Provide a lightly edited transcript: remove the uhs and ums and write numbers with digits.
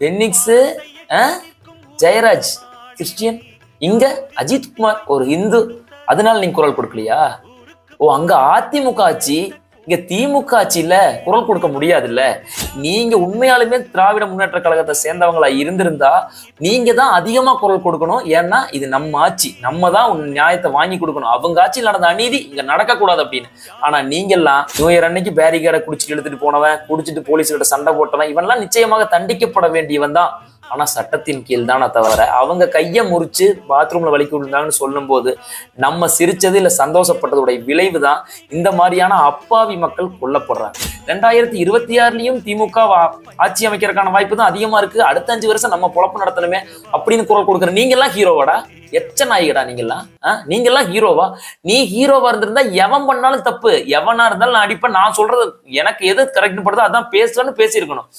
Bennix, Jayaraj Christian, இங்க அஜித்குமார் ஒரு இந்து, அதனால நீங்க குரல் கொடுக்கலையா? ஓ, அங்க அதிமுக ஆட்சி, இங்க திமுக ஆட்சியில குரல் கொடுக்க முடியாதுல்ல. நீங்க உண்மையாலுமே திராவிட முன்னேற்ற கழகத்தை சேர்ந்தவங்களா இருந்திருந்தா நீங்க தான் அதிகமா குரல் கொடுக்கணும். ஏன்னா இது நம்ம ஆட்சி, நம்ம தான் நியாயத்தை வாங்கி கொடுக்கணும். அவங்க ஆட்சியில் நடந்த அநீதி இங்க நடக்க கூடாது அப்படின்னு. ஆனா நீங்க எல்லாம் நியூ இயர் அன்னைக்கு பேரிகேடை குடிச்சிட்டு எடுத்துட்டு போனவன், குடிச்சிட்டு போலீஸ்கிட்ட சண்டை போட்டவன், இவன்லாம் நிச்சயமாக தண்டிக்கப்பட வேண்டியவன் தான். ஆனா சட்டத்தின் கீழ் தானே தவிர அவங்க கையை முறிச்சு பாத்ரூம்ல வலிக்கு விழுந்தாங்கன்னு சொல்லும் போது நம்ம சிரிச்சது இல்ல சந்தோஷப்பட்டதுடைய விளைவு தான் இந்த மாதிரியான அப்பாவி மக்கள் கொல்லப்படுறாங்க. 2026லயும் திமுக ஆட்சி அமைக்கிறதுக்கான வாய்ப்பு தான் அதிகமா இருக்கு. அடுத்த 5 வருஷம் நம்ம பொழப்பு நடத்தணுமே அப்படின்னு குரல் கொடுக்குற நீங்க எல்லாம் ஹீரோவாடா? எச்ச நாய்கடா நீங்கெல்லாம். நீங்க எல்லாம் ஹீரோவா? நீ ஹீரோவா இருந்திருந்தா எவன் பண்ணாலும் தப்பு, எவனா இருந்தாலும் நான் அடிப்பேன். நான் சொல்றது எனக்கு எது கரெக்ட் படுதோ அதான் பேசுறேன்னு பேசியிருக்கணும்.